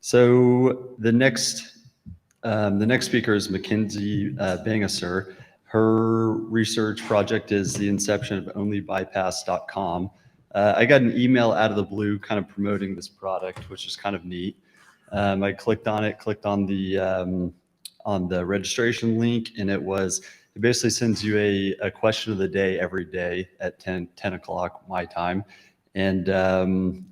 So the next speaker is McKenzie Bangasser. Her research project is the Inception of OnlyBypass.com. I got an email out of the blue kind of promoting this product, which is kind of neat. I clicked on it, clicked on the registration link, and it basically sends you a question of the day every day at 10 o'clock my time. And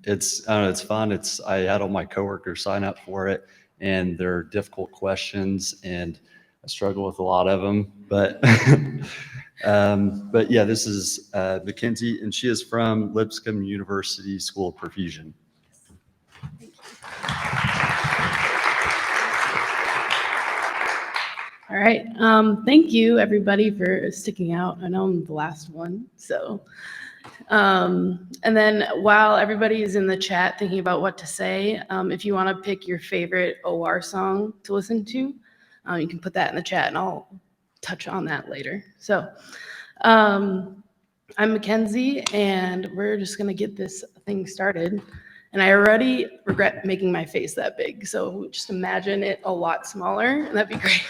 it's fun. I had all my coworkers sign up for it, and they're difficult questions, and I struggle with a lot of them. But but yeah, this is McKenzie, and she is from Lipscomb University School of Perfusion. All right. Thank you, everybody, for sticking out. I know I'm the last one, so. And then while everybody is in the chat thinking about what to say, if you want to pick your favorite OR song to listen to, you can put that in the chat, and I'll touch on that later. So I'm McKenzie, and we're just going to get this thing started. And I already regret making my face that big, so just imagine it a lot smaller, and that'd be great.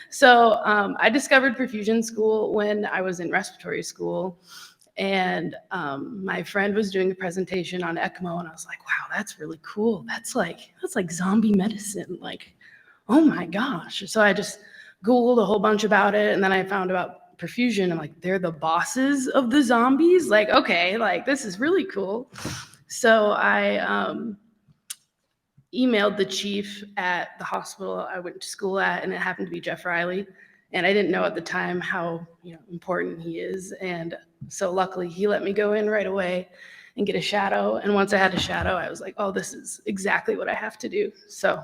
So I discovered perfusion school when I was in respiratory school, and my friend was doing a presentation on ECMO, and I was like, wow, that's really cool. That's like zombie medicine. Like, oh my gosh. So I just Googled a whole bunch about it, and then I found about perfusion. I'm like, they're the bosses of the zombies? Like, okay, like this is really cool. So I emailed the chief at the hospital I went to school at, and it happened to be Jeff Riley. And I didn't know at the time how important he is. And so luckily he let me go in right away and get a shadow. And once I had a shadow, I was like, oh, this is exactly what I have to do. So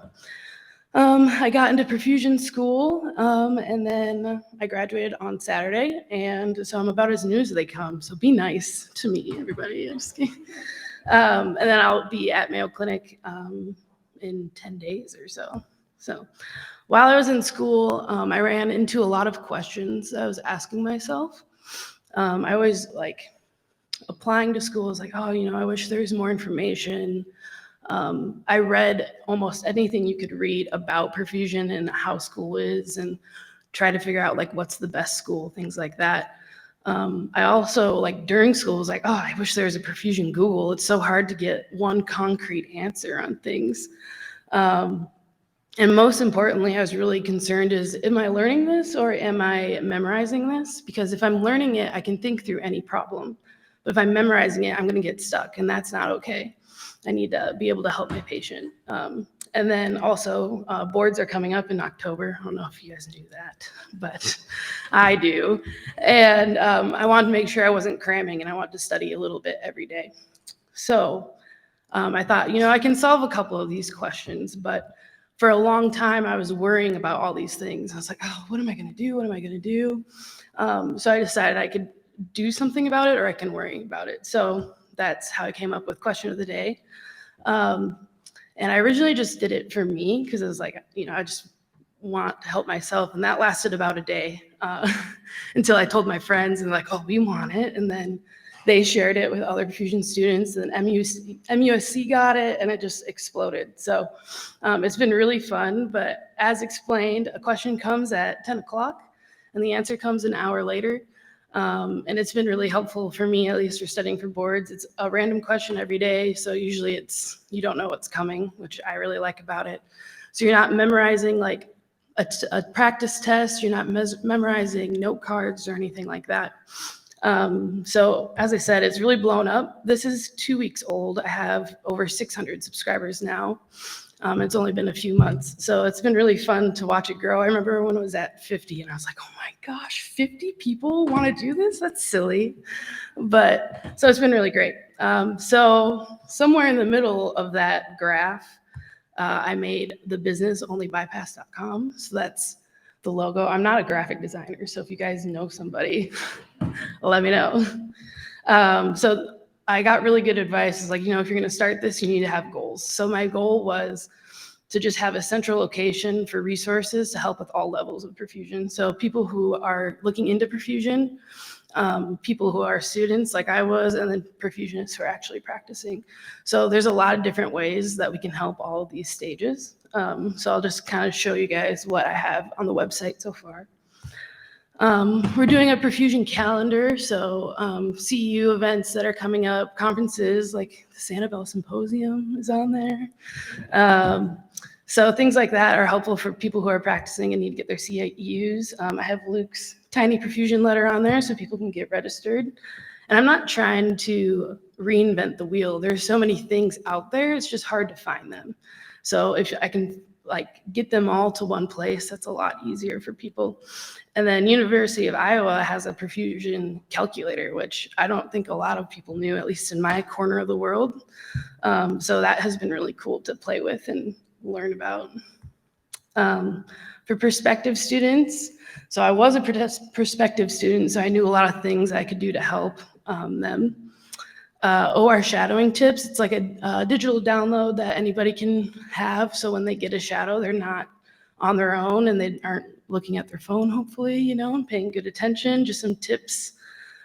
I got into perfusion school, and then I graduated on Saturday. And so I'm about as new as they come. So be nice to me, everybody. I'm just kidding. And then I'll be at Mayo Clinic in 10 days or so. So while I was in school, I ran into a lot of questions I was asking myself. I always applying to school is like, oh, I wish there was more information. I read almost anything you could read about perfusion and how school is, and try to figure out what's the best school, things like that. I also during school was like, oh, I wish there was a perfusion Google. It's so hard to get one concrete answer on things. And most importantly, I was really concerned is, am I learning this or am I memorizing this? Because if I'm learning it, I can think through any problem. But if I'm memorizing it, I'm going to get stuck, and that's not okay. I need to be able to help my patient. And then also, boards are coming up in October. I don't know if you guys knew that, but I do. And I wanted to make sure I wasn't cramming, and I wanted to study a little bit every day. So I thought, I can solve a couple of these questions, but for a long time, I was worrying about all these things. I was like, oh, what am I going to do? What am I going to do? So I decided I could do something about it, or I can worry about it. So that's how I came up with question of the day. And I originally just did it for me because I was like, I just want to help myself. And that lasted about a day until I told my friends, and like, oh, we want it. And then they shared it with other perfusion students, and MUSC got it, and it just exploded. So it's been really fun. But as explained, a question comes at 10 o'clock, and the answer comes an hour later. And it's been really helpful for me, at least for studying for boards. It's a random question every day, so usually you don't know what's coming, which I really like about it. So you're not memorizing a practice test, you're not memorizing note cards or anything like that. So as I said, it's really blown up. This is 2 weeks old. I have over 600 subscribers now. It's only been a few months. So it's been really fun to watch it grow. I remember when it was at 50, and I was like, oh my gosh, 50 people want to do this? That's silly. But so it's been really great. So somewhere in the middle of that graph, I made the business onlybypass.com. So that's the logo. I'm not a graphic designer, so if you guys know somebody, let me know. So I got really good advice. It's like, if you're going to start this, you need to have goals. So my goal was to just have a central location for resources to help with all levels of perfusion. So people who are looking into perfusion, people who are students like I was, and then perfusionists who are actually practicing. So there's a lot of different ways that we can help all of these stages. So I'll just kind of show you guys what I have on the website so far. We're doing a perfusion calendar, so CEU events that are coming up, conferences like the Sanibel Symposium is on there. So things like that are helpful for people who are practicing and need to get their CEUs. I have Luke's tiny perfusion letter on there so people can get registered. And I'm not trying to reinvent the wheel. There's so many things out there, it's just hard to find them. So if I can get them all to one place, that's a lot easier for people. And then University of Iowa has a perfusion calculator, which I don't think a lot of people knew, at least in my corner of the world. So that has been really cool to play with and learn about. For prospective students, so I was a prospective student, so I knew a lot of things I could do to help them. OR shadowing tips, it's like a digital download that anybody can have, so when they get a shadow, they're not on their own and they aren't looking at their phone, hopefully, and paying good attention. Just some tips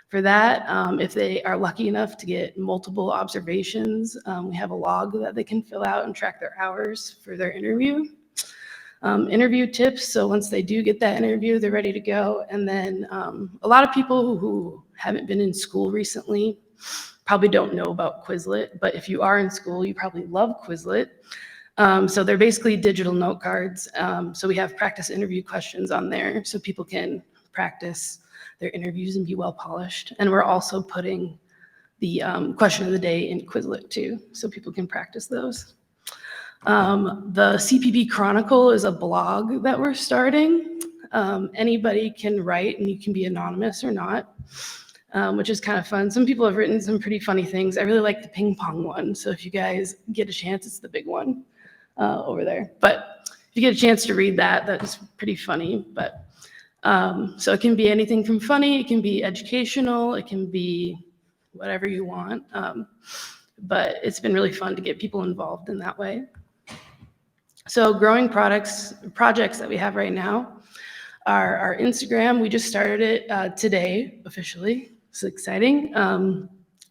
for that. If they are lucky enough to get multiple observations, we have a log that they can fill out and track their hours for their interview. Interview tips, so once they do get that interview, they're ready to go. And then a lot of people who haven't been in school recently probably don't know about Quizlet, but if you are in school, you probably love Quizlet. So they're basically digital note cards. So we have practice interview questions on there so people can practice their interviews and be well polished. And we're also putting the question of the day in Quizlet too, so people can practice those. The CPB Chronicle is a blog that we're starting. Anybody can write and you can be anonymous or not, which is kind of fun. Some people have written some pretty funny things. I really like the ping pong one. So if you guys get a chance, it's the big one over there. But if you get a chance to read that, that's pretty funny. But so it can be anything from funny, it can be educational, it can be whatever you want. But it's been really fun to get people involved in that way. So growing projects that we have right now are our Instagram. We just started it today officially. It's exciting.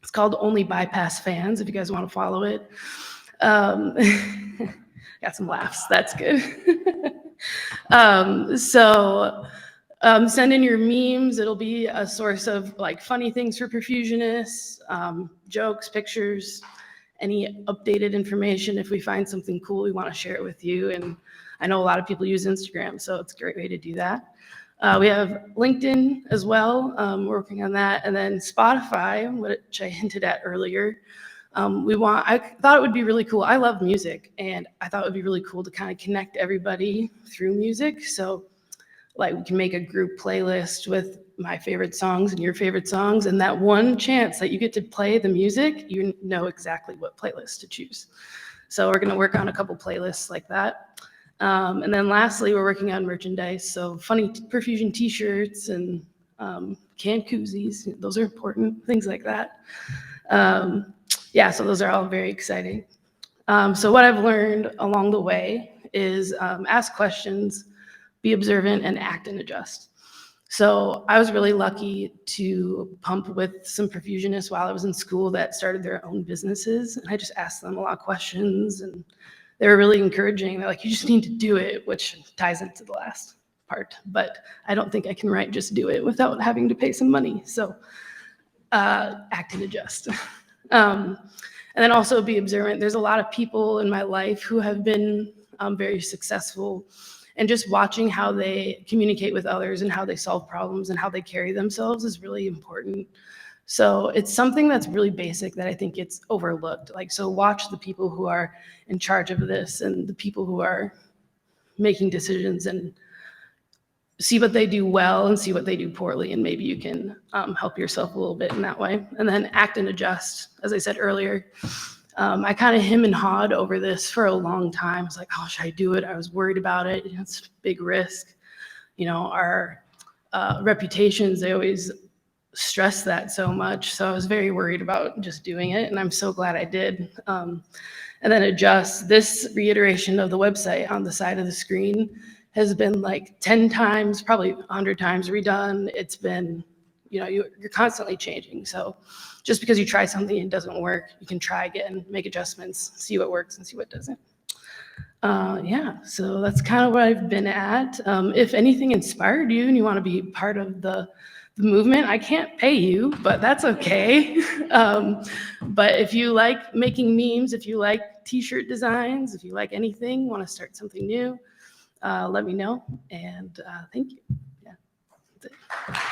It's called Only Bypass Fans, if you guys want to follow it. Got some laughs, that's good. Send in your memes. It'll be a source of funny things for perfusionists, jokes, pictures, any updated information. If we find something cool, we want to share it with you. And I know a lot of people use Instagram, so it's a great way to do that. We have LinkedIn as well. We're working on that. And then Spotify, which I hinted at earlier. I thought it would be really cool. I love music, and I thought it would be really cool to kind of connect everybody through music. So we can make a group playlist with my favorite songs and your favorite songs, and that one chance that you get to play the music, you know exactly what playlist to choose. So we're gonna work on a couple playlists like that. And then lastly, we're working on merchandise. So funny perfusion t-shirts and canned koozies, those are important, things like that. Yeah, so those are all very exciting. So what I've learned along the way is ask questions, be observant, and act and adjust. So I was really lucky to pump with some perfusionists while I was in school that started their own businesses. And I just asked them a lot of questions, and they were really encouraging. They're like, you just need to do it, which ties into the last part. But I don't think I can write just do it without having to pay some money. So act and adjust. And then also be observant. There's a lot of people in my life who have been very successful, and just watching how they communicate with others and how they solve problems and how they carry themselves is really important. So it's something that's really basic that I think gets overlooked. So watch the people who are in charge of this and the people who are making decisions, and see what they do well and see what they do poorly, and maybe you can help yourself a little bit in that way. And then act and adjust. As I said earlier, I kind of hem and hawed over this for a long time. I was like, oh, should I do it? I was worried about it. It's a big risk. Our reputations, they always stress that so much. So I was very worried about just doing it, and I'm so glad I did. And then adjust. This reiteration of the website on the side of the screen has been 10 times, probably 100 times redone. It's been, you're constantly changing. So just because you try something and it doesn't work, you can try again, make adjustments, see what works and see what doesn't. Yeah, so that's kind of what I've been at. If anything inspired you and you want to be part of the movement, I can't pay you, but that's okay. But if you like making memes, if you like t-shirt designs, if you like anything, want to start something new, let me know. And thank you. Yeah, that's it.